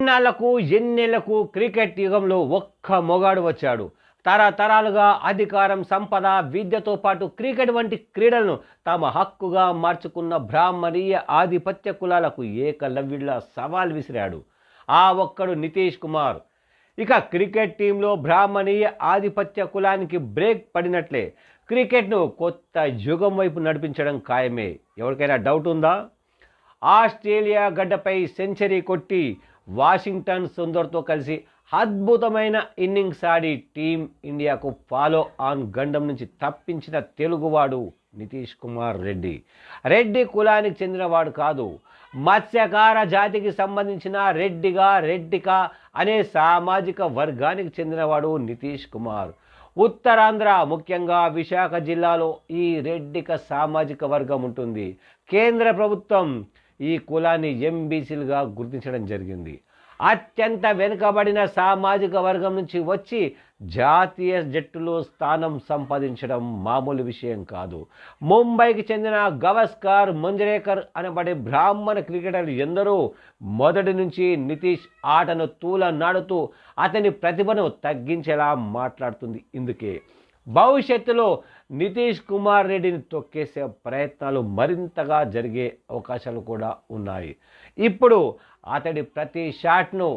ఎన్నాళ్లకు ఎన్నేళ్లకు cricket యుగంలో ఒక్క మొగాడు వచ్చాడు. తరతరాలుగా అధికారం, సంపద, విద్యతో పాటు క్రికెట్ వంటి క్రీడలను తమ హక్కుగా మార్చుకున్న బ్రాహ్మణీయ ఆధిపత్య కులాలకు ఏకలవ్యుడిలా సవాల్ విసిరాడు. ఆ ఒక్కడు నితీష్ కుమార్. ఇక క్రికెట్ టీంలో బ్రాహ్మణీయ ఆధిపత్య కులానికి బ్రేక్ పడినట్లే క్రికెట్ను కొత్త యుగం వైపు నడిపించడం ఖాయమే. ఎవరికైనా డౌట్ ఉందా? ఆస్ట్రేలియా గడ్డపై సెంచరీ కొట్టి వాషింగ్టన్ సుందర్తో కలిసి అద్భుతమైన ఇన్నింగ్స్ ఆడి టీం ఇండియాకు ఫాలో ఆన్ గండం నుంచి తప్పించిన తెలుగువాడు నితీష్ కుమార్ రెడ్డి. రెడ్డి కులానికి చెందినవాడు కాదు, మత్స్యకార జాతికి సంబంధించిన రెడ్డిక అనే సామాజిక వర్గానికి చెందినవాడు నితీష్ కుమార్. ఉత్తరాంధ్ర, ముఖ్యంగా విశాఖ జిల్లాలో ఈ రెడ్డిక సామాజిక వర్గం ఉంటుంది. కేంద్ర ప్రభుత్వం ఈ కులాన్ని ఎంబీసీలుగా గుర్తించడం జరిగింది. అత్యంత వెనుకబడిన సామాజిక వర్గం నుంచి వచ్చి జాతీయ జట్టులో స్థానం సంపాదించడం మామూలు విషయం కాదు. ముంబైకి చెందిన గవస్కర్, మంజ్రేకర్ అనబడే బ్రాహ్మణ క్రికెటర్లు ఎందరో మొదటి నుంచి నితీష్ ఆటను తూలనాడుతూ అతని ప్రతిభను తగ్గించేలా మాట్లాడుతుంది. ఇందుకే భవిష్యత్తులో నితీష్ కుమార్ రెడ్డిని తొక్కేసే ప్రయత్నాలు మరింతగా జరిగే అవకాశాలు కూడా ఉన్నాయి. ఇప్పుడు అతడి ప్రతి షాట్ను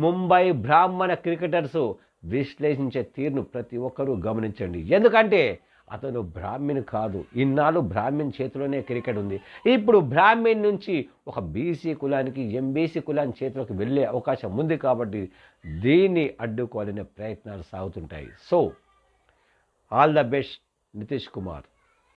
ముంబై బ్రాహ్మణ క్రికెటర్స్ విశ్లేషించే తీరును ప్రతి ఒక్కరూ గమనించండి. ఎందుకంటే అతను బ్రాహ్మణ్ కాదు, ఇన్నాళ్ళు బ్రాహ్మణ్ చేతిలోనే క్రికెట్ ఉంది. ఇప్పుడు బ్రాహ్మణ్ నుంచి ఒక బీసీ కులానికి, ఎంబీసీ కులానికి చేతిలోకి వెళ్ళే అవకాశం ఉంది. కాబట్టి దీన్ని అడ్డుకోవాలనే ప్రయత్నాలు సాగుతుంటాయి. So all the best Nitish Kumar.